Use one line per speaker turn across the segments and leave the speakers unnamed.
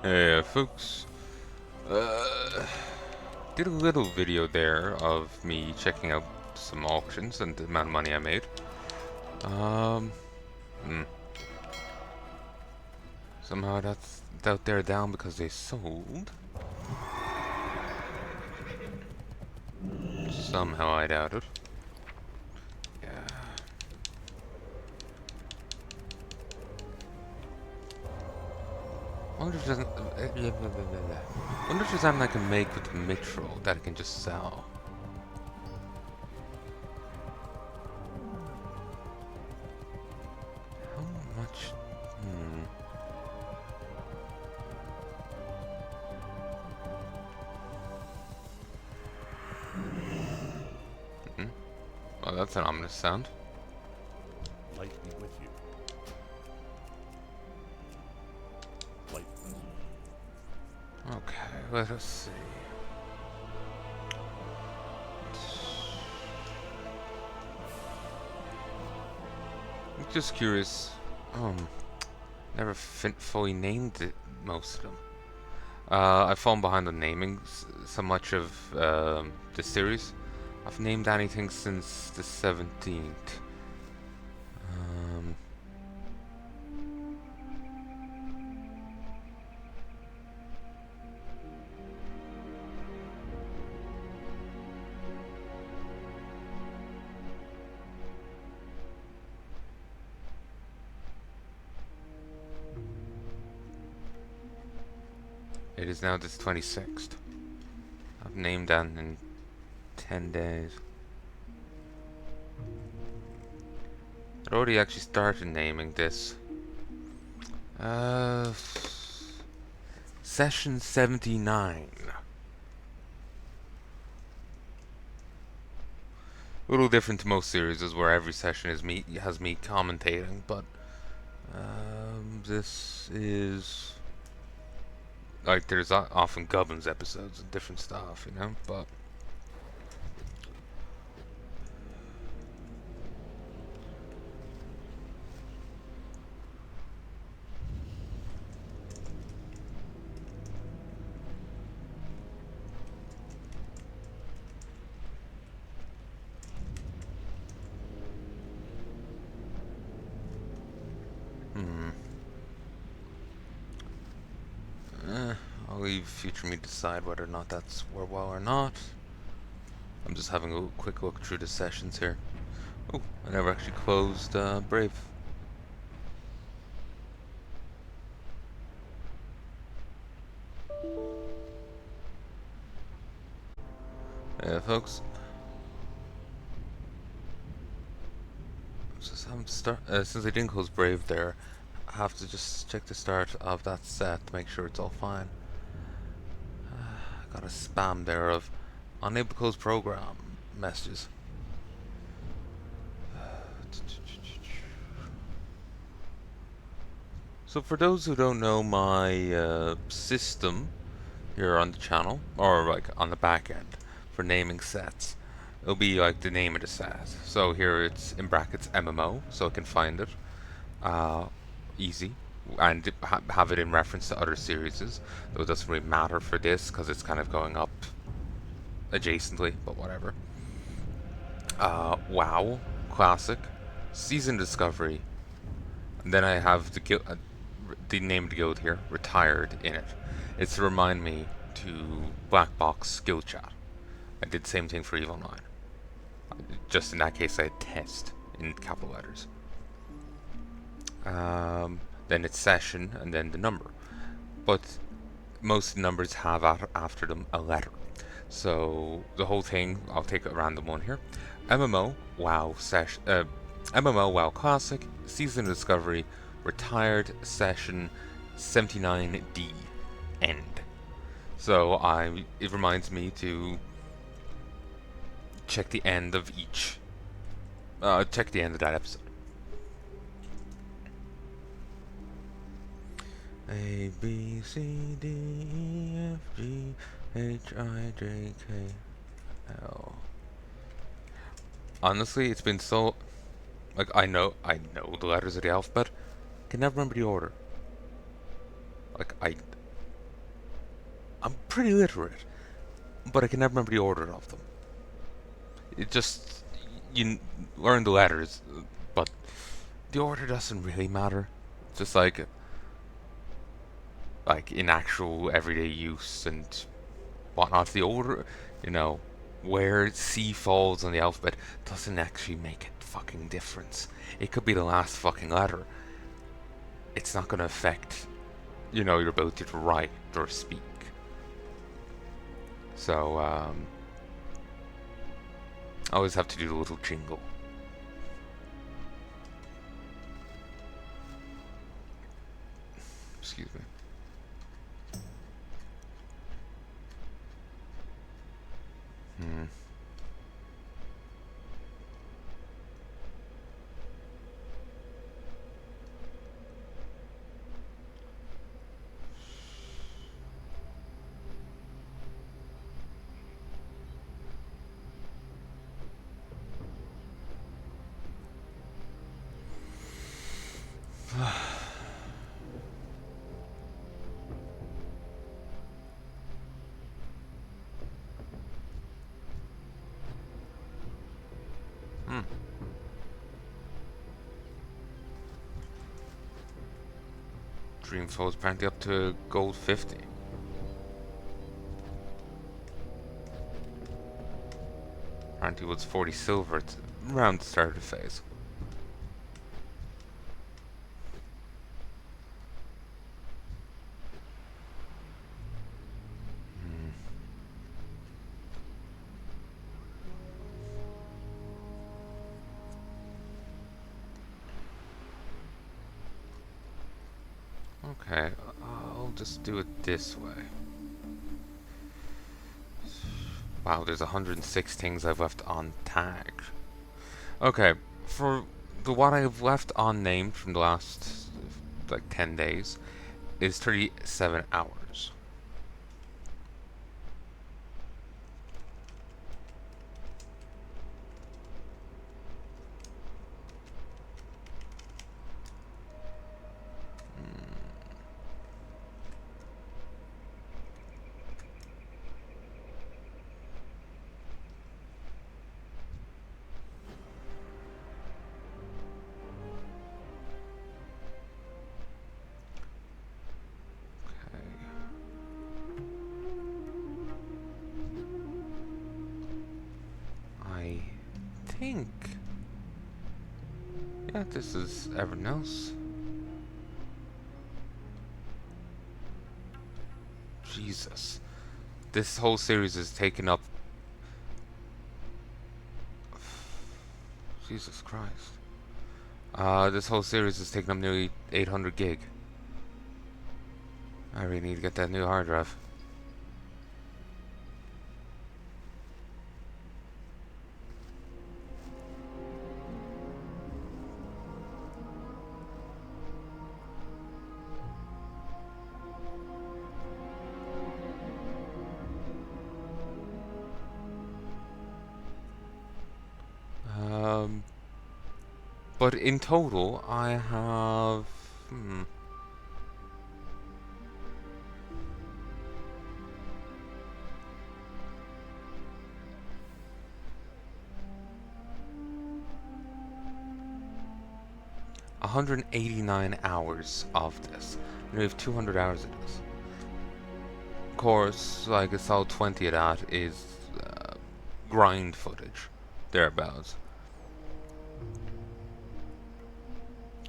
Hey, folks. Uh, did a little video there of me checking out some auctions and the amount of money I made. Um, hmm. Somehow that's out there down because they sold. Somehow I doubt it. Yeah. Wonder if there's wonder if there's something I can make with the mithril that I can just sell. How much? Hmm. Hmm. Well, that's an ominous sound.
Light be with you. Light.
Okay, let us see. I'm just curious. Never fully named it, most of them. I've fallen behind on naming so much of the series. I've named anything since the 17th. Um, it is now the 26th. I've named that in 10 days. I already actually started naming this. Uh, Session 79. A little different to most series where every session is has me commentating, but this is like there's often Gubbins episodes and different stuff, you know, but hmm. I'll leave future me decide whether or not that's worthwhile or not. I'm just having a quick look through the sessions here. Oh, I never actually closed Brave. Yeah, folks. Just haven't since I didn't close Brave there, I have to just check the start of that set to make sure it's all fine. Got a spam there of unable to close program messages. So for those who don't know my system here on the channel, or like on the back end for naming sets, it'll be like the name of the set. So here it's in brackets MMO, so I can find it. Easy. And have it in reference to other series, though it doesn't really matter for this because it's kind of going up adjacently, but whatever. WoW, Classic, Season Discovery, and then I have the name of the guild here, Retired, in it. It's to remind me to Black Box Skill Chat. I did the same thing for Evil 9. Just in that case, I had test in capital letters. Then it's session, and then the number. But most numbers have after them a letter. So the whole thing, I'll take a random one here. MMO, WoW MMO, WoW Classic, Season Discovery, Retired Session 79D, End. So it reminds me to check the end of each, check the end of that episode. A, B, C, D, E, F, G, H, I, J, K, L. Honestly, it's been so... Like, I know the letters of the alphabet. I can never remember the order. Like, pretty literate, but I can never remember the order of them. It just, you learn the letters, but the order doesn't really matter. Just like in actual everyday use and whatnot, the order, you know, where C falls on the alphabet doesn't actually make a fucking difference. It could be the last fucking letter. It's not gonna affect, your ability to write or speak. So, I always have to do the little jingle. Excuse me. Hmm. Hmm. Dream Soul is apparently up to gold 50. Apparently it was 40 silver around the start of the phase. Okay, I'll just do it this way. Wow, there's 106 things I've left untagged. Okay, for the what I've left unnamed from the last, like, 10 days is 37 hours. I think... yeah, this is everything else. Jesus. This whole series is taken up... Jesus Christ. This whole series is taking up nearly 800 gig. I really need to get that new hard drive. But in total, I have... 189 hours of this. And we have 200 hours of this. Of course, like a solid 20 of that is grind footage, thereabouts.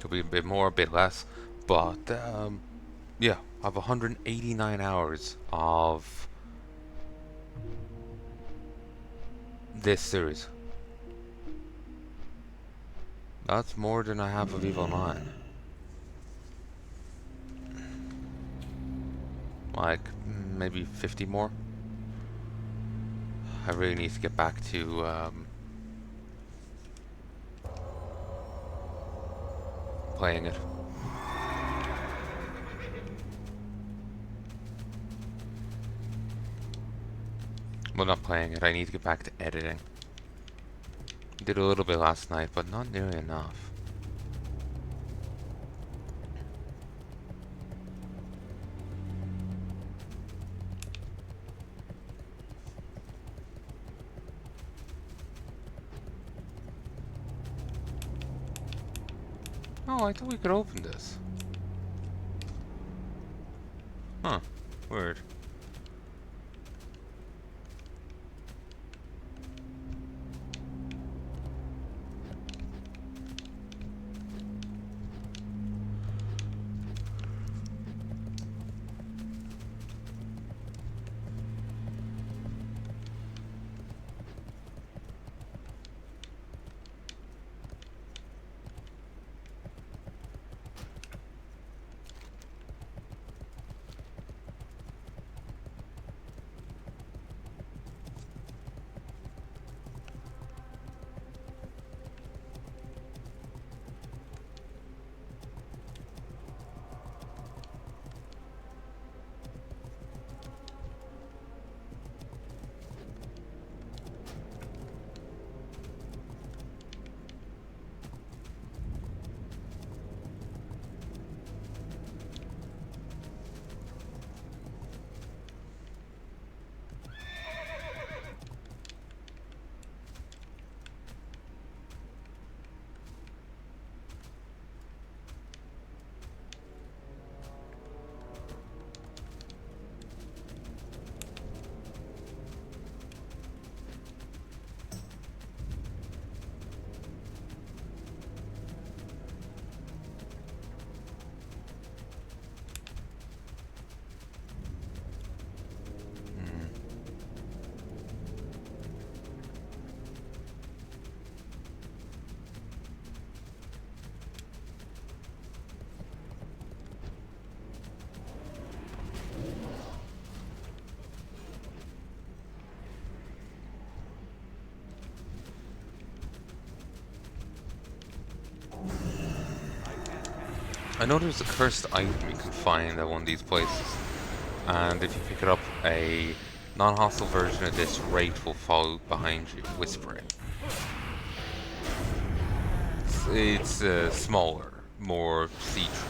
Could be a bit more, a bit less, but yeah, I have 189 hours of this series. That's more than I have of Evil 9. Like, maybe 50 more. I really need to get back to playing it. Well, not playing it, I need to get back to editing. Did a little bit last night, but not nearly enough. Oh, I thought we could open this. Huh. Weird. I know there's a cursed item you can find at one of these places, and if you pick it up, a non-hostile version of this wraith will follow behind you, whispering. It's smaller, more see-through.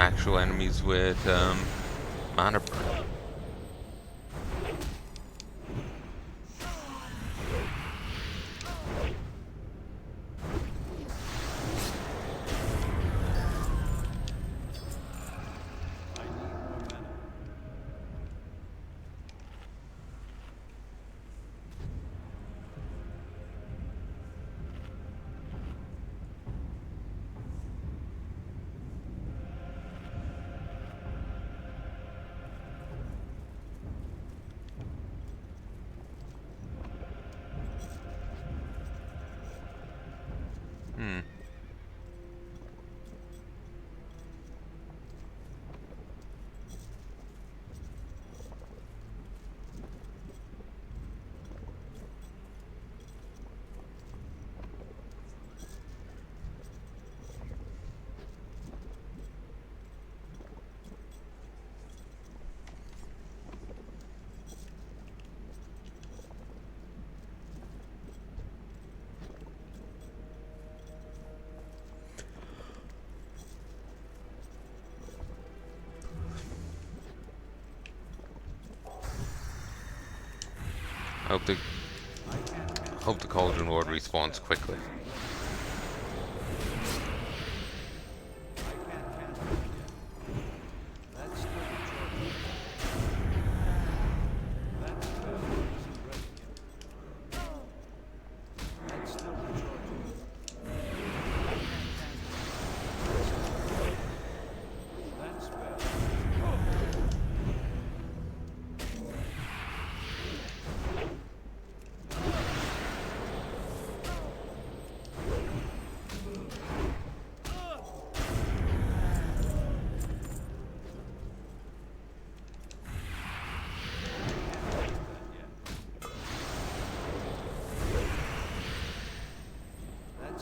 Actual enemies with mana burn. Hmm. I hope the Cauldron Lord respawns quickly.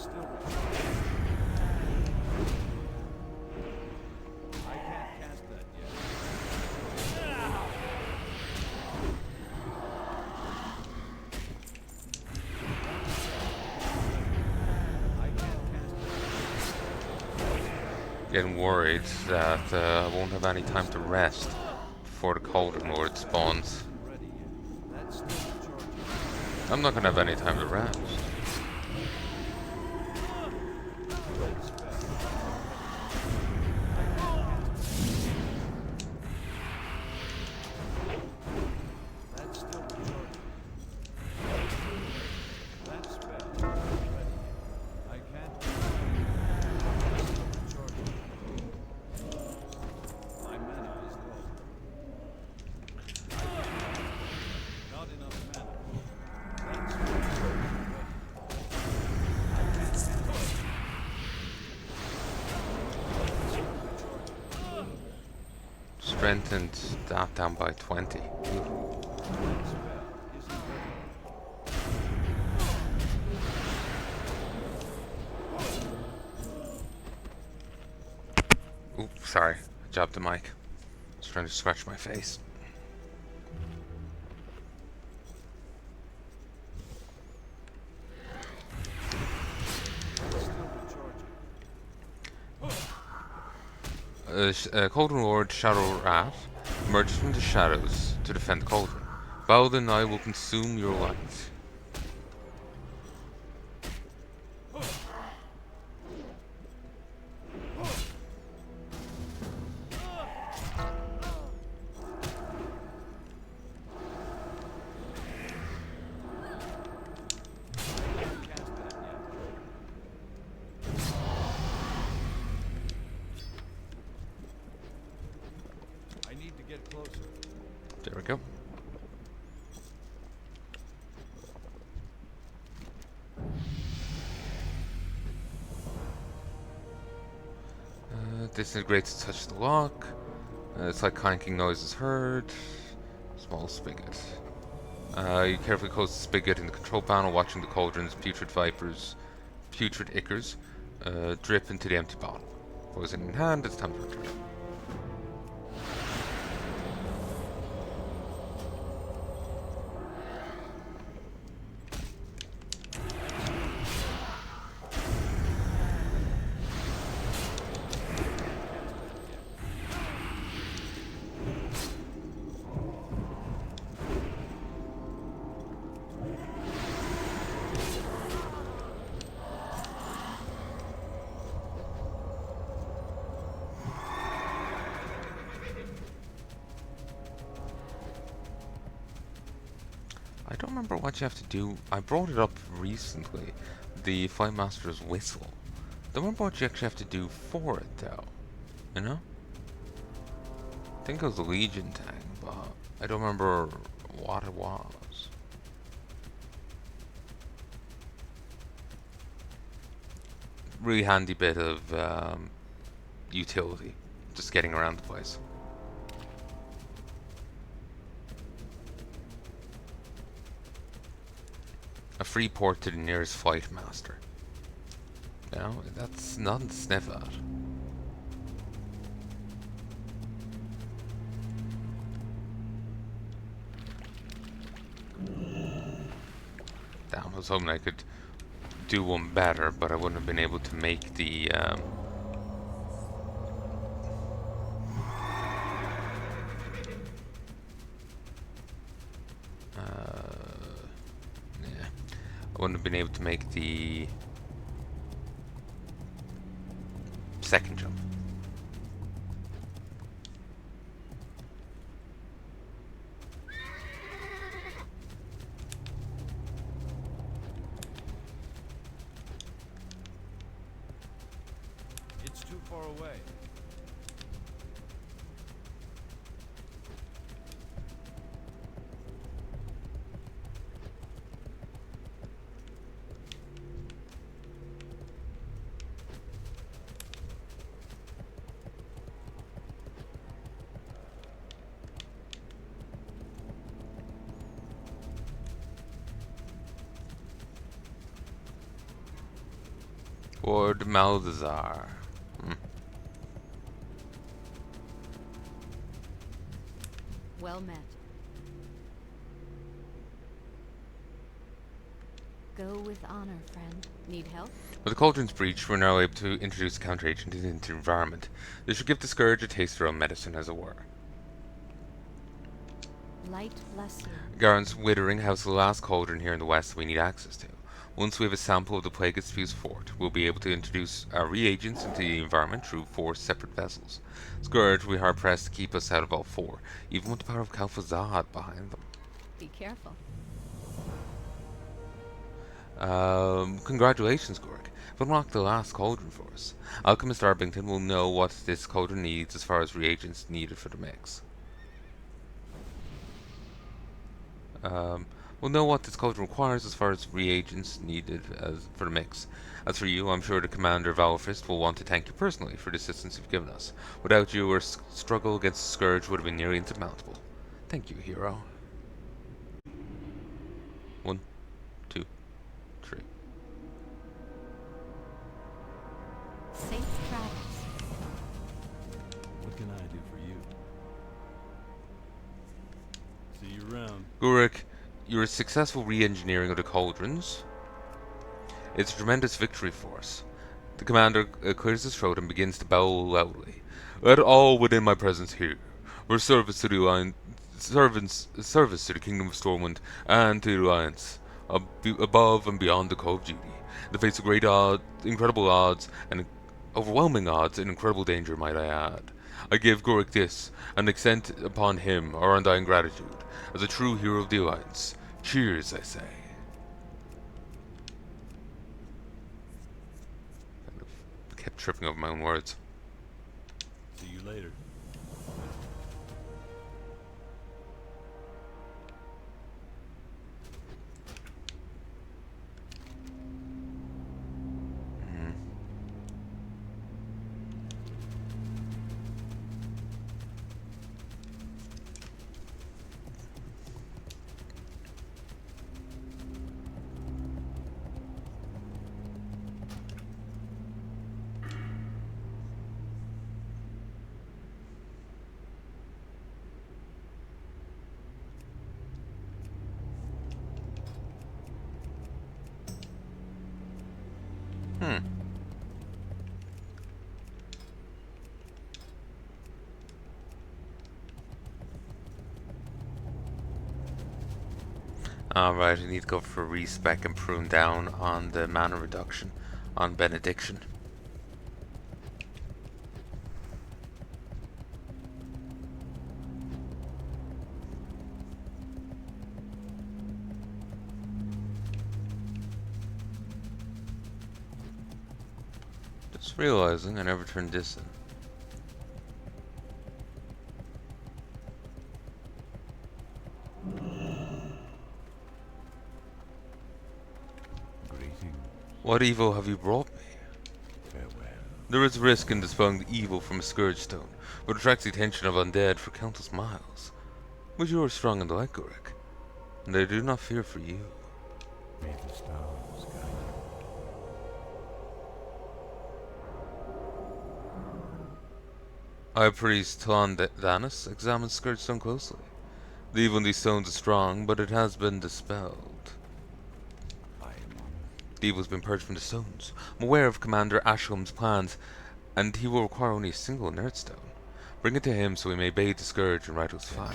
still recharging. I can't cast that yet. I can't cast that.
Getting worried that I won't have any time to rest before the Cauldron Lord spawns.
Isn't ready yet. That's still recharging.
I'm not gonna have any time to rest.
That's fast. That's still recharging. That's fast. Not ready yet. I can't. That's still recharging. My mana is low. Not enough mana. That's still recharging. I can't cast it. Still recharging.
Strength and stat down by 20.
That spell isn't ready.
Oop, sorry. I dropped the mic. I was trying to scratch my face.
It's still recharging.
Cauldron Lord Shadow Wrath emerges from the shadows to defend the cauldron. Palanai will consume your light.
Can't cast that yet. I need to get closer.
There we go. Disintegrates to touch the lock. It's like clanking noises heard. Small spigot. You carefully close the spigot in the control panel, watching the cauldron's putrid ichors drip into the empty bottle. Poison in hand, it's time to return. I don't remember what you have to do. I brought it up recently. The Fight Master's Whistle. Don't remember what you actually have to do for it, though. You know? I think it was the Legion tag, but I don't remember what it was. Really handy bit of utility. Just getting around the place. A free port to the nearest Fight Master. You know, that's nothing to sniff at. Damn, I was hoping I could do one better, but I wouldn't have been able to make the yeah, I wouldn't have been able to make the second jump.
It's too far away.
Lord Malthazar. Hmm.
Well met. Go with honor, friend. Need help?
With the Cauldron's breach, we're now able to introduce a counter-agent into the environment. This should give the Scourge a taste of their own medicine, as it were.
Light bless you.
Garen's Withering houses the last cauldron here in the west that we need access to. Once we have a sample of the Plague's fused fort, we'll be able to introduce our reagents into the environment through 4 separate vessels. Scourge will be hard-pressed to keep us out of all 4, even with the power of Kalfazad behind them.
Be careful.
Congratulations, Gork. You've unlocked the last cauldron for us. Alchemist Arbington will know what this cauldron needs as far as reagents needed for the mix. We'll know what this cauldron requires as far as reagents needed for the mix. As for you, I'm sure the commander of Valfist will want to thank you personally for the assistance you've given us. Without you, our struggle against the Scourge would have been nearly insurmountable. Thank you, hero. 1, 2, 3.
Safe travels.
What can I do for you? See you around.
Guruk, your successful re-engineering of the cauldrons. It's a tremendous victory for us. The commander clears his throat and begins to bellow loudly. Let all within my presence hear. For service to the Alliance, service to the Kingdom of Stormwind and to the Alliance, above and beyond the call of duty. In the face of great odds, incredible odds, and overwhelming odds and incredible danger, might I add. I give Gorick this, and extend upon him our undying gratitude, as a true hero of the Alliance. Cheers, I say. Kind of kept tripping over my own words.
See you later.
Alright, I need to go for a respec and prune down on the mana reduction on Benediction. Just realizing I never turned this in. What evil have you brought me?
Farewell.
There is risk in dispelling the evil from a scourge stone, but attracts the attention of undead for countless miles. But you are strong in the light, Gurek, and I do not fear for you.
May the stars guide
High Priest Talan Danis examines scourge stone closely. The evil in these stones is strong, but it has been dispelled.
you. I am honored.
The evil has been purged from the stones. I'm aware of Commander Ashlam's plans, and he will require only a single inert stone. Bring it to him so we may bathe the scourge in Ryto's fire.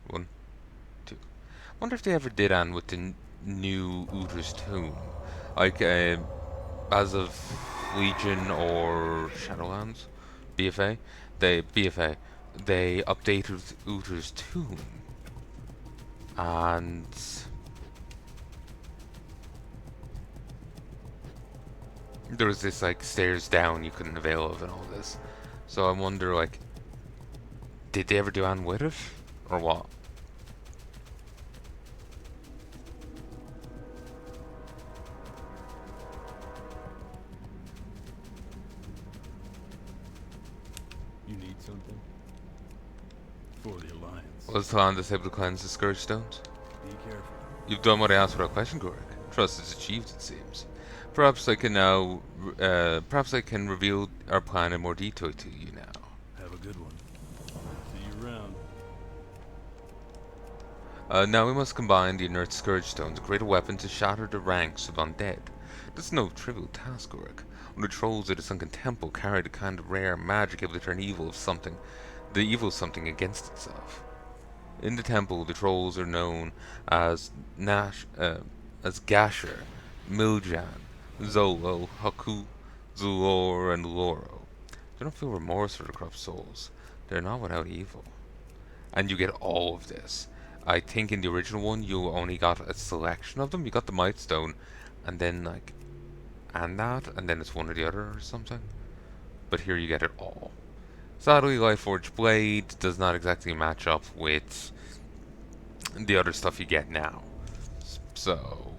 One, two. Wonder if they ever did end with the new Uther's tomb, like as of Legion or Shadowlands, BFA, they updated Uther's tomb, and there was this like stairs down you couldn't avail of and all this. So I wonder, like, did they ever do anything with it, or what?
You need something? For the Alliance.
Was Talon able to cleanse the Scourge Stones?
Be careful.
You've done what I asked without question, Gorik. Trust is achieved, it seems. Perhaps I can now, perhaps I can reveal our plan in more detail to you now.
Have a good one. See you around.
Now we must combine the inert Scourge Stone to create a weapon to shatter the ranks of undead. This is no trivial task, Gorik. When the trolls of the sunken temple carry the kind of rare magic able to turn the evil of something against itself. In the temple, the trolls are known as as Gasher, Miljan, Zolo, Haku, Zulor, and Loro. They don't feel remorse for the corrupt souls. They're not without evil. And you get all of this. I think in the original one, you only got a selection of them. You got the Might Stone, and then, like, and that, and then it's one or the other or something. But here you get it all. Sadly, Lifeforged Blade does not exactly match up with the other stuff you get now. So,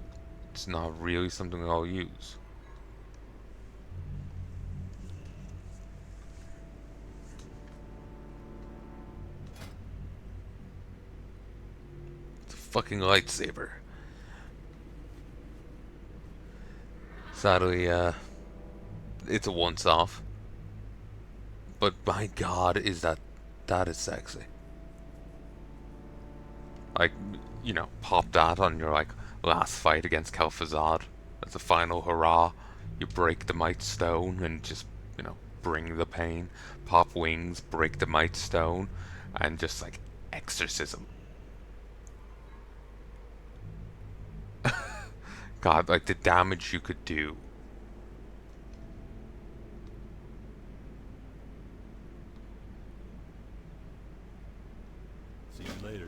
it's not really something I'll use. It's a fucking lightsaber. Sadly, it's a once-off. But my god, that is sexy. Like, you know, pop that on your, like, last fight against Kel'Thuzad. That's a final hurrah. You break the Might Stone and just, you know, bring the pain. Pop wings, break the Might Stone, and just, like, exorcism. God, like, the damage you could do.
See you later.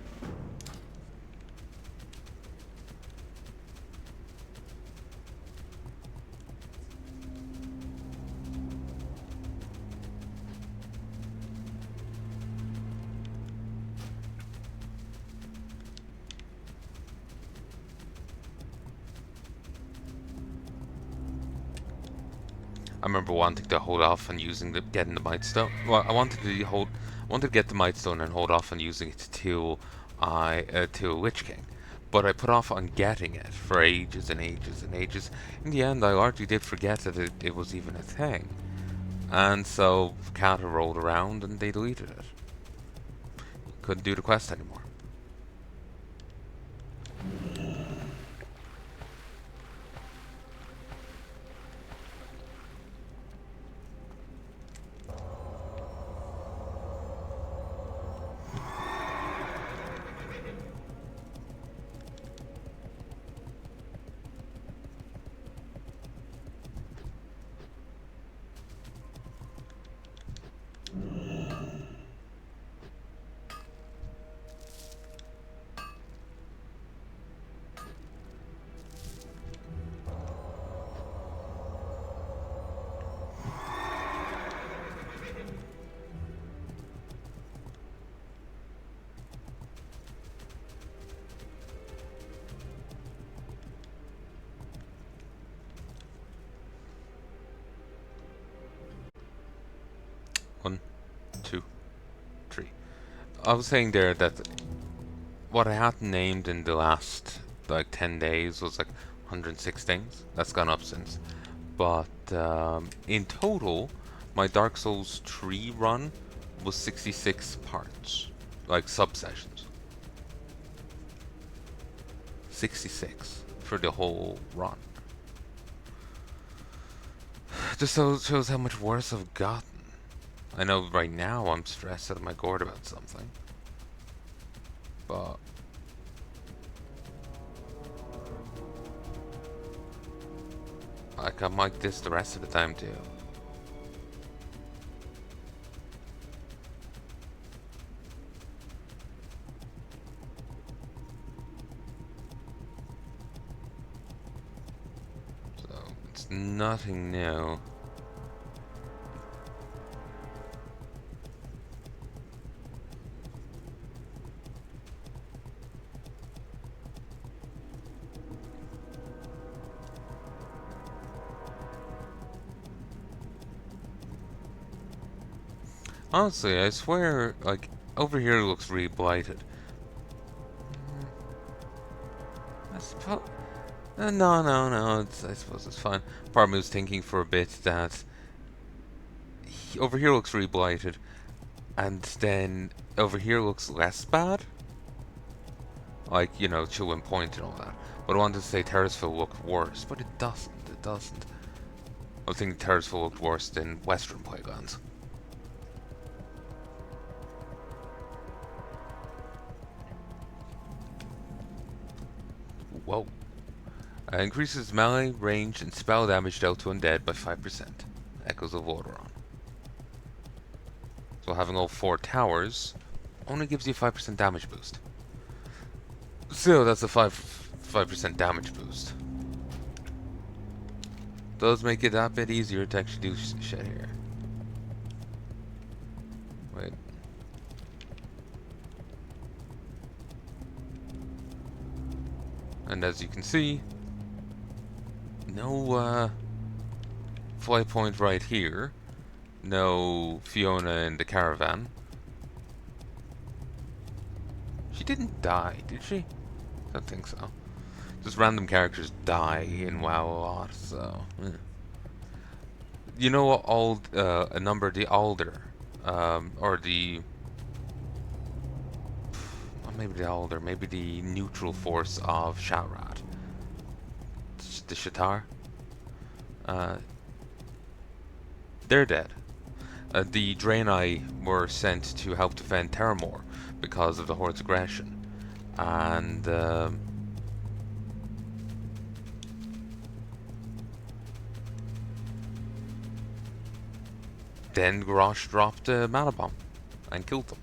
I remember wanting to hold off on getting the Might Stone. Well, I wanted to get the Might Stone and hold off on using it till Lich King. But I put off on getting it for ages and ages and ages. In the end, I largely did forget that it was even a thing. And so, Kata rolled around and they deleted it. Couldn't do the quest anymore. One, two, three. I was saying there that what I hadn't named in the last like 10 days was like 106 things. That's gone up since. But in total, my Dark Souls 3 run was 66 parts, like sub-sessions. 66 for the whole run. Just so shows how much worse I've gotten. I know right now I'm stressed out of my gourd about something. But like I'm like this the rest of the time too. So it's nothing new. Honestly, I swear, like, over here looks really blighted. I suppose. No. I suppose it's fine. Part of me was thinking for a bit that over here looks really blighted, and then over here looks less bad. Like, you know, chill and point and all that. But I wanted to say Terraceville looked worse, but it doesn't. It doesn't. I think Terraceville looked worse than Western Playgrounds. Whoa. Increases melee, range, and spell damage dealt to undead by 5%. Echoes of Lordaeron. So having all 4 towers only gives you a 5% damage boost. So that's a 5% damage boost. Does make it that bit easier to actually do shit here. Wait. And as you can see, no fly point right here. No Fiona in the caravan. She didn't die, did she? I don't think so. Just random characters die in WoW a lot, so... Yeah. You know what a number, the Alder, or the... Well, maybe the Alder, maybe the neutral force of Shatrad. The Shatar. They're dead. The Draenei were sent to help defend Terramore because of the Horde's aggression. And... then Garrosh dropped a mana bomb and killed them.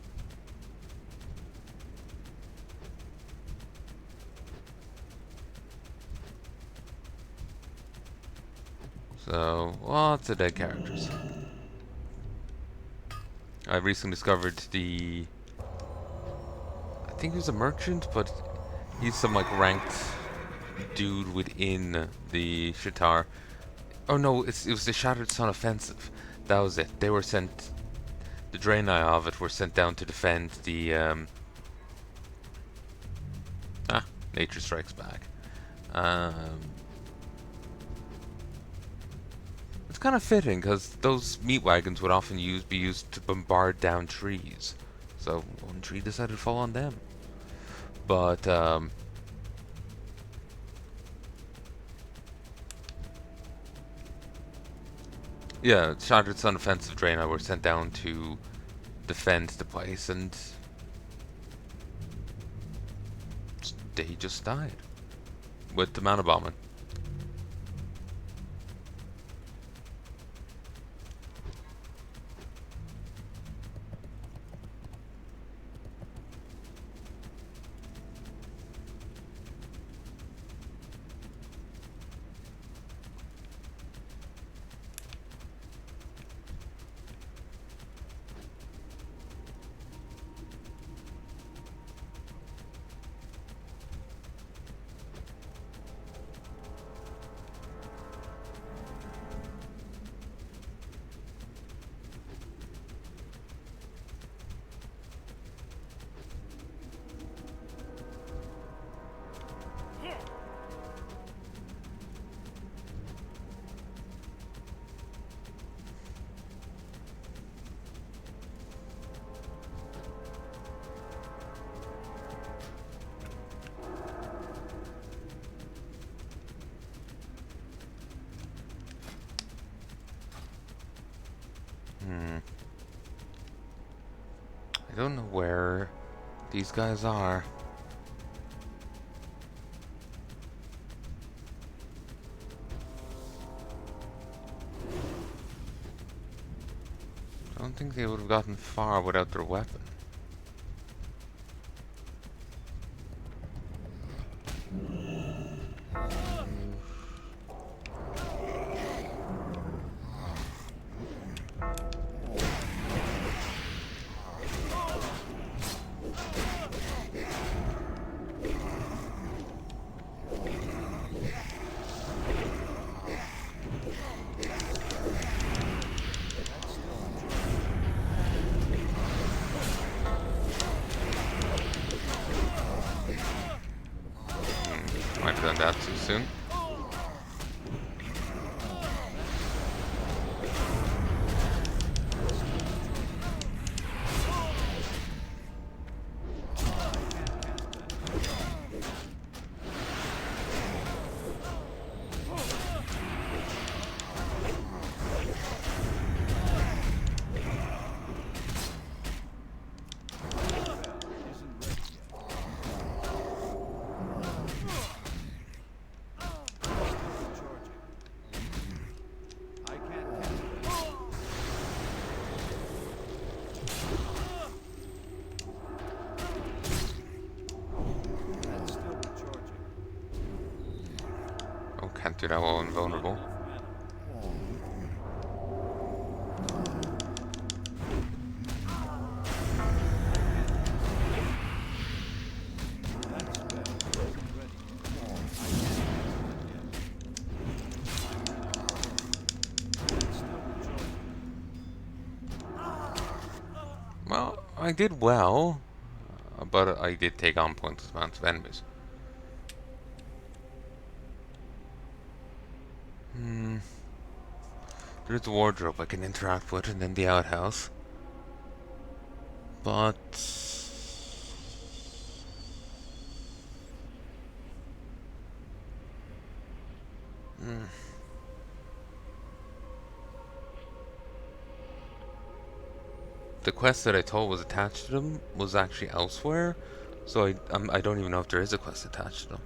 So, lots of dead characters. I recently discovered the... I think he was a merchant, but he's some like ranked dude within the Shatar. Oh no, it was the Shattered Sun Offensive. That was it. They were sent... The Draenei of it were sent down to defend the... Nature Strikes Back. It's kind of fitting, because those meat wagons would often be used to bombard down trees. So, one tree decided to fall on them. But, yeah, Shattered Sun Offensive Draenei were sent down to defend the place, and they just died with the mana bombing. I don't know where these guys are. I don't think they would have gotten far without their weapon. done that too soon. Oh, can't do that while invulnerable. Well, I did well, but I did take on pointless amounts of enemies. There's the wardrobe I can interact with, and then the outhouse. But the quest that I told was attached to them was actually elsewhere, so I don't even know if there is a quest attached to them.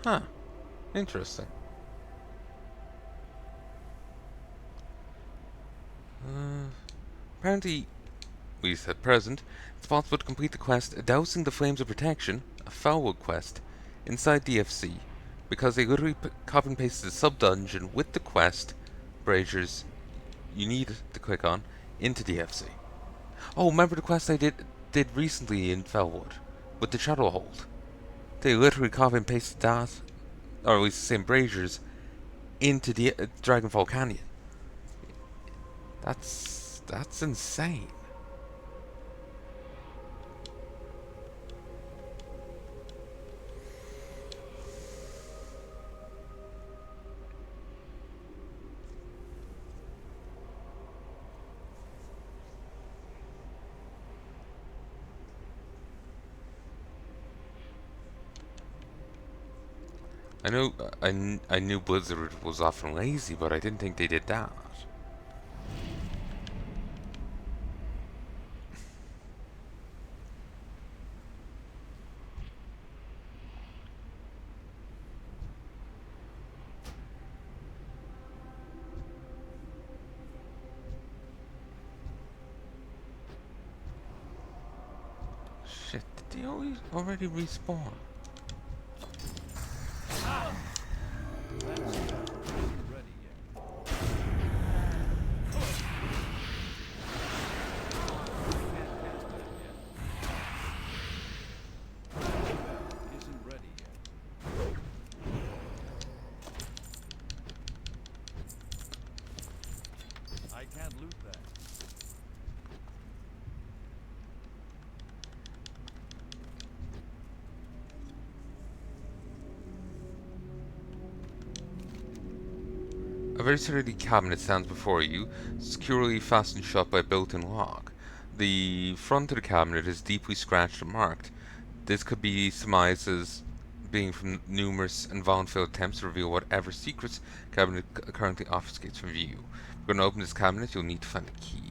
Huh. Interesting. Apparently, we said present, it's possible to complete the quest Dousing the Flames of Protection, a Foulwood quest, inside DFC, because they literally copy and pasted the sub-dungeon with the quest, Braziers, you need to click on, into DFC. Oh, remember the quest I did recently in Foulwood, with the Shadow Hold? They literally copy and pasted that, or at least the same Braziers, into the Dragonfall Canyon. That's insane. I know, I knew Blizzard was often lazy, but I didn't think they did that. Shit, did they already respawn?
I can't loot that.
A very sturdy cabinet stands before you, securely fastened shut by a built-in lock. The front of the cabinet is deeply scratched and marked. This could be surmised as being from numerous and volunteer attempts to reveal whatever secrets the cabinet currently obfuscates from view. If you're going to open this cabinet, you'll need to find a key.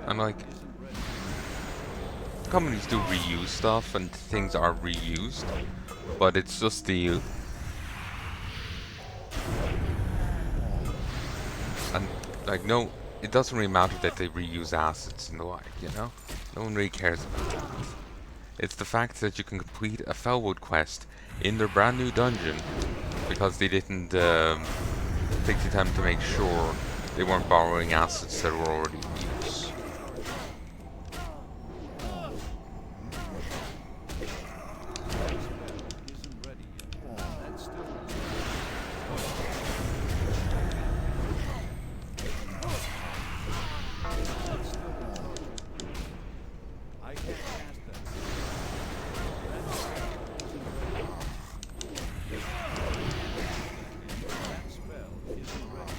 I'm like, companies do reuse stuff and things are reused, but it's just the and like no, it doesn't really matter that they reuse assets and the like, you know. No one really cares about that. It's the fact that you can complete a Felwood quest in their brand new dungeon because they didn't take the time to make sure they weren't borrowing assets that were already in use.
Isn't ready yet. That's still I can't cast that. That spell isn't ready.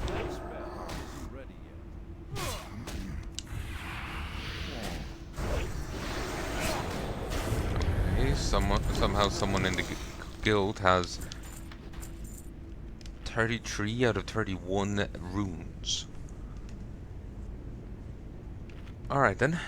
That spell isn't ready yet.
Okay, somehow someone in the guild has 33 out of 31 runes. Alright then.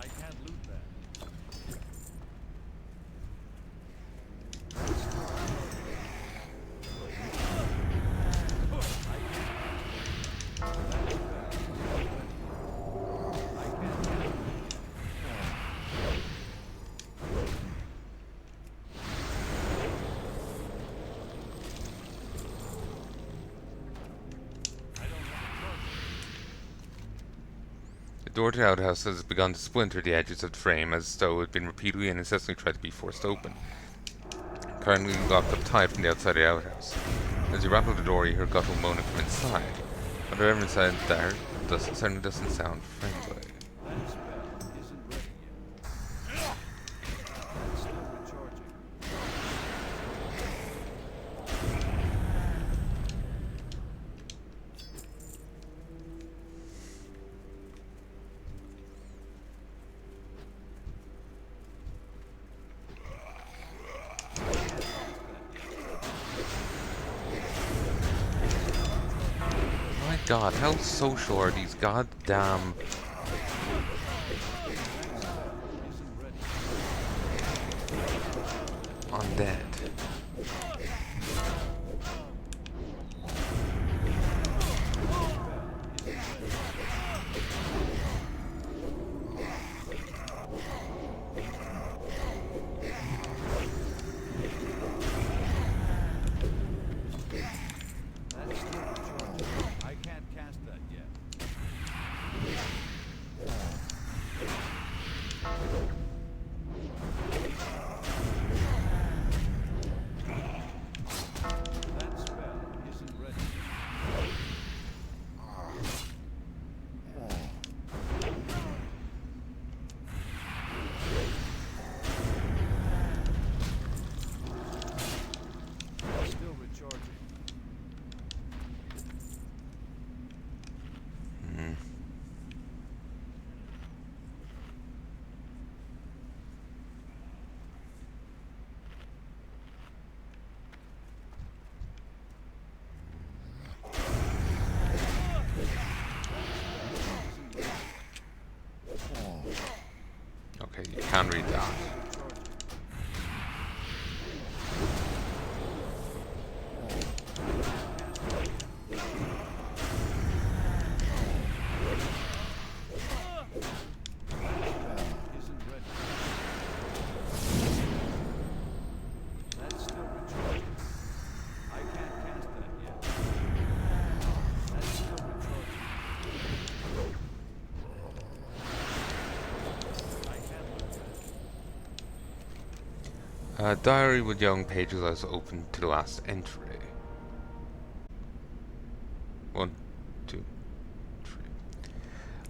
I can't loot that.
The door to the outhouse has begun to splinter the edges of the frame as though it had been repeatedly and incessantly tried to be forced open. Currently locked up tight from the outside of the outhouse. As you rattle the door, you hear guttural moaning from inside. But whatever inside there certainly doesn't sound friendly.
That spell isn't ready yet. That's still recharging.
My god, how social are these goddamn undead?
That's still recharging. I can't cast that yet. That spell isn't ready yet. That's still recharging.
Okay, you can read that.
Isn't ready. That's still recharging. I can't cast that yet. That's still recharging. I can't loot that.
Diary with young pages as open to the last entry. 1, 2, 3.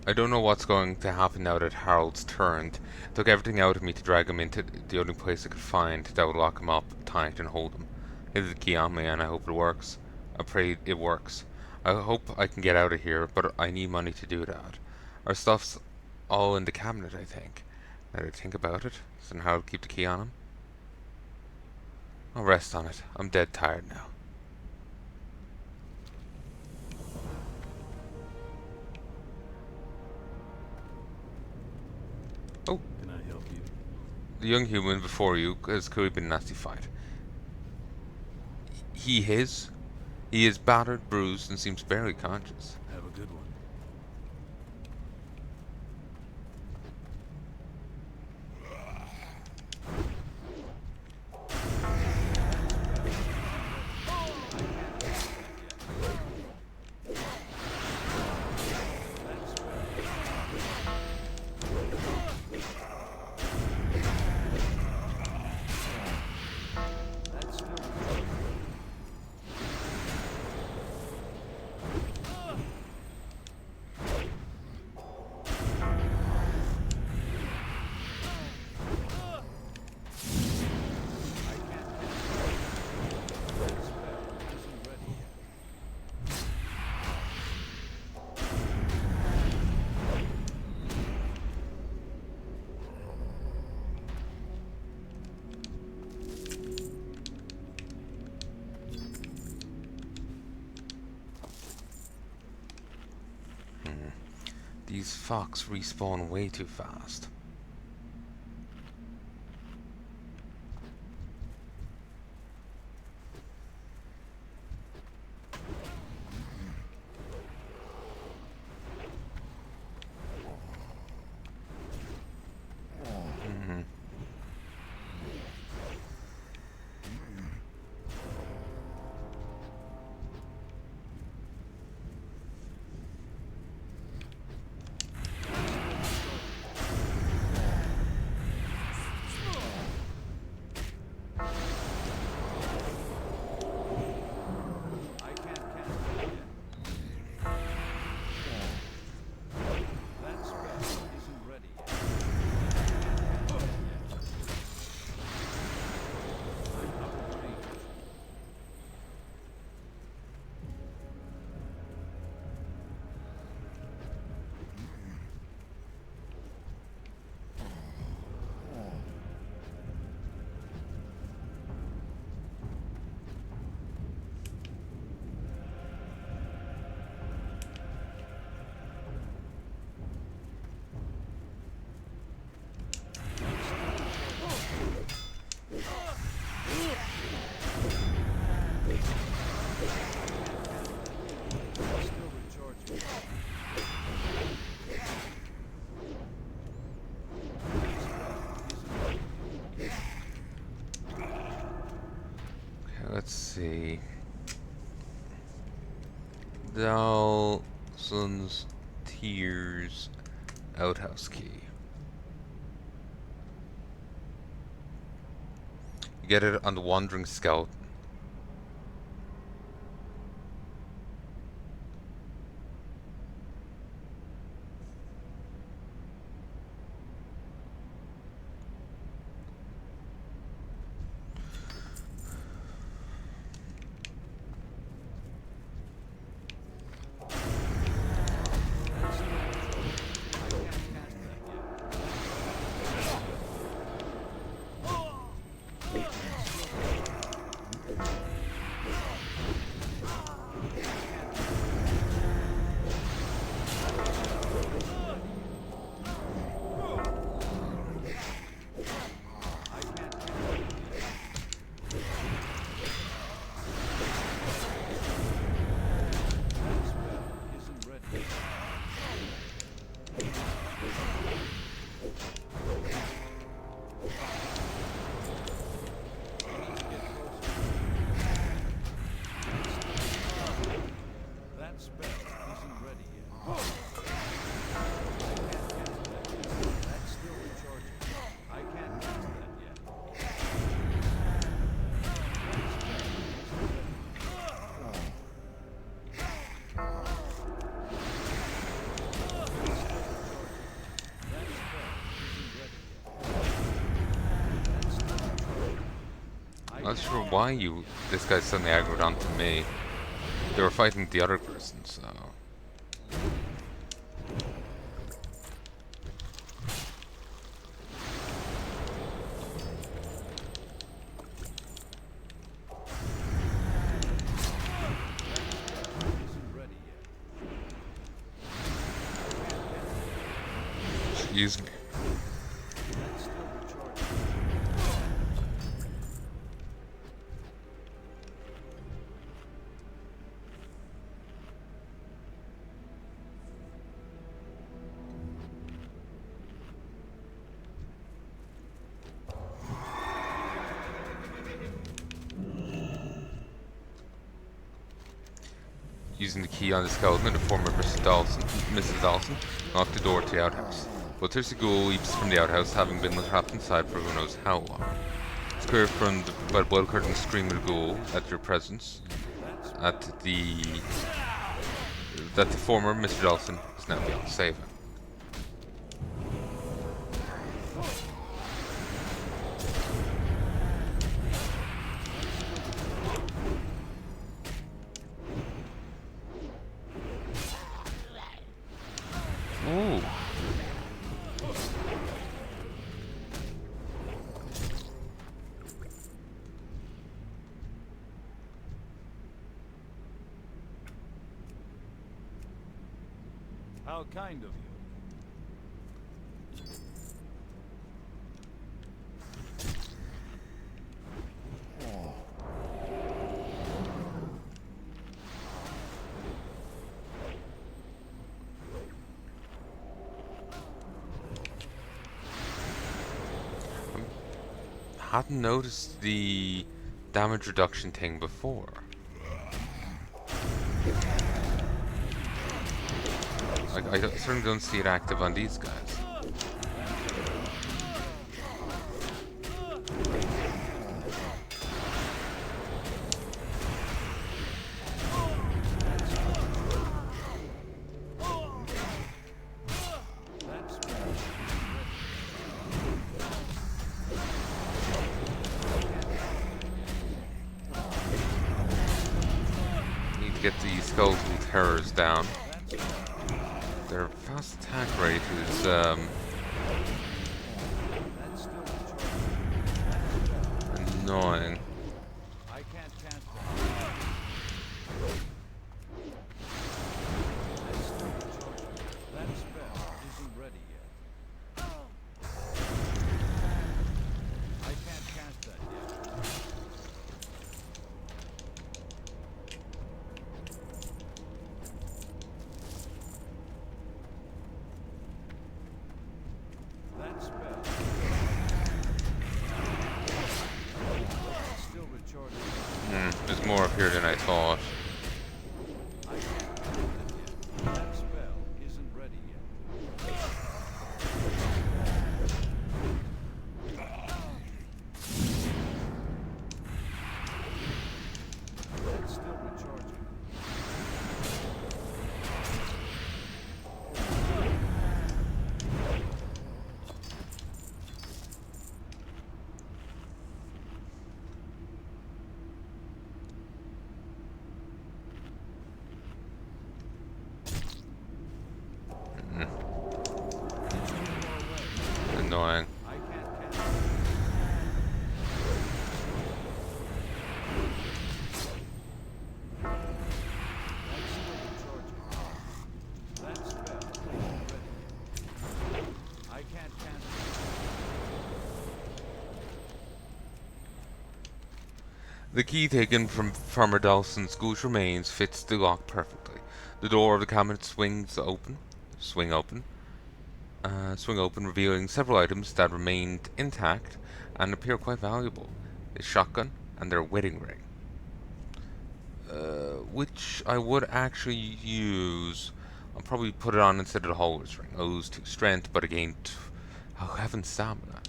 I don't know what's going to happen now that Harold's turned. It took everything out of me to drag him into the only place I could find that would lock him up tight and hold him. Here's the key on me and I hope it works. I pray it works. I hope I can get out of here, but I need money to do that. Our stuff's all in the cabinet, I think. Now that I think about it, so how to keep the key on him? I'll rest on it. I'm dead tired now. Oh,
Can I help you?
the young human before you has clearly been a nasty fight. He is battered, bruised, and seems barely conscious.
Have a good one.
These fox respawn way too fast. Let's see. Dawson's Tears outhouse key. You get it on the Wandering Scout. Not sure why this guy suddenly aggroed onto me. They were fighting the other person, so.
Isn't ready yet.
Excuse me.
That's still recharging.
Using the key on the skeleton, the former Mrs. Dawson locked the door to the outhouse. But Thirsty Ghoul leaps from the outhouse, having been trapped inside for who knows how long. It's clear by the blood-curdling scream of the ghoul at your presence, at that the former Mr. Dawson is now beyond saving. Ooh.
How kind of you.
Hadn't noticed the damage reduction thing before. I certainly don't see it active on these guys. Need to get the skeletal terrors down. Their fast attack rate is
That's still recharging.
annoying.
I can't cast that. That's still recharging. That spell isn't ready yet. I can't cast that yet. That spell. That's still recharging.
There's more up here than I thought.
I can't cast it yet. That spell isn't ready yet. That's still recharging.
Annoying.
I can't cast it. That's still recharging. That spell isn't ready yet. I can't cast it.
The key taken from Farmer Dawson's ghost remains fits the lock perfectly. The door of the cabinet swing open, revealing several items that remained intact and appear quite valuable. A shotgun and their wedding ring. Which I would actually use. I'll probably put it on instead of the Holder's ring. I'll lose 2 strength, but again, I'll have stamina.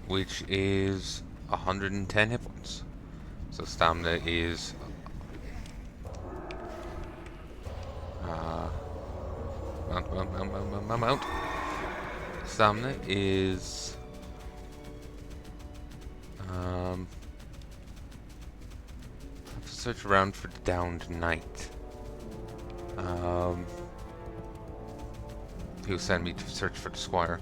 which is 110 hit points. So stamina is mount. Stamina is have to search around for the downed knight. He'll send me to search for the squire.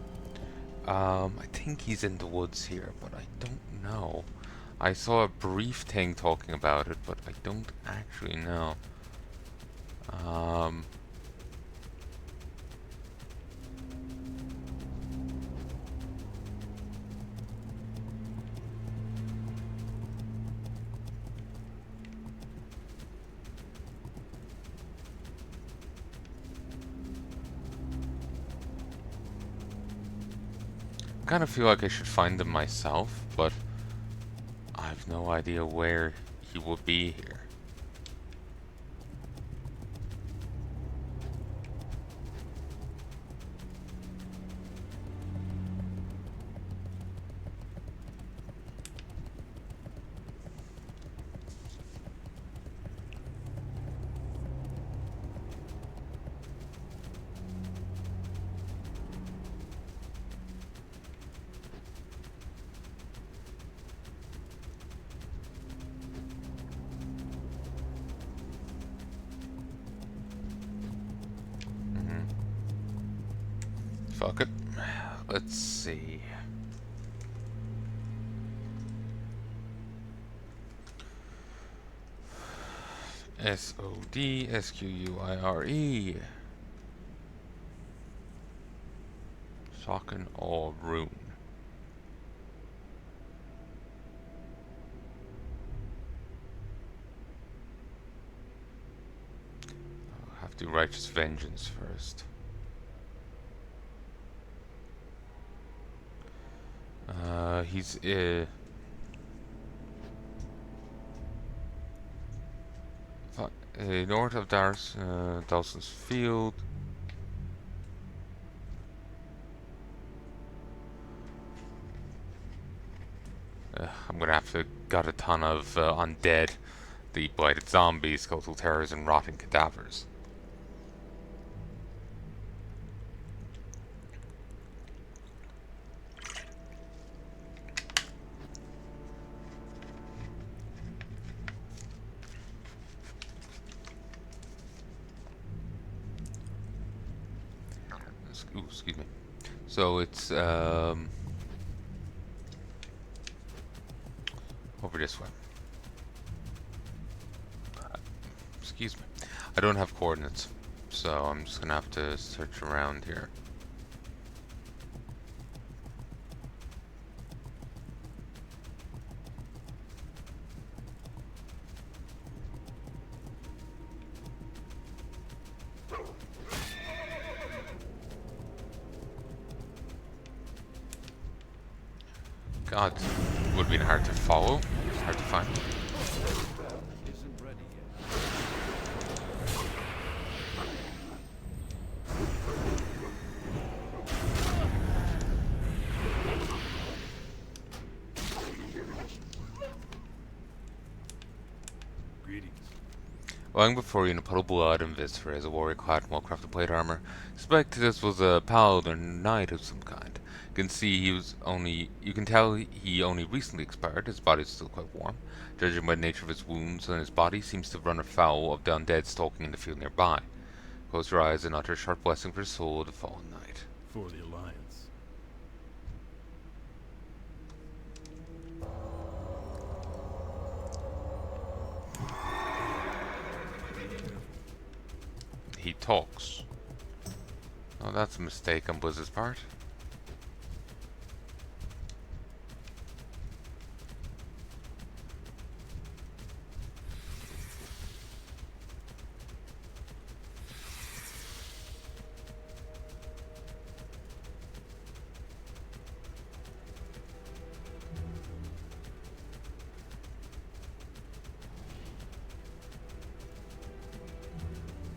I think he's in the woods here, but I don't know. I saw a brief thing talking about it, but I don't actually know. I kind of feel like I should find him myself, but I have no idea where he would be here. Fuck it. Let's see. SODSQUIRE. Shocking or rune. I'll have to righteous vengeance first. He's north of Dawson's Field. I'm gonna have to gut a ton of undead, the blighted zombies, skeletal terrors, and rotting cadavers. Ooh, excuse me. So it's over this way. Excuse me. I don't have coordinates, so I'm just gonna have to search around here. God, it would have been hard to follow, hard to find.
Isn't ready yet. Greetings.
Lying before you in a puddle of blood and viscera is a warrior clad in well-crafted plate armor. Suspect this was a paladin or knight of some kind. You can tell he only recently expired. His body is still quite warm. Judging by the nature of his wounds on his body, seems to have run afoul of the undead stalking in the field nearby. Close your eyes and utter a sharp blessing for the soul of the fallen knight.
For the Alliance.
He talks. Oh, that's a mistake on Blizzard's part.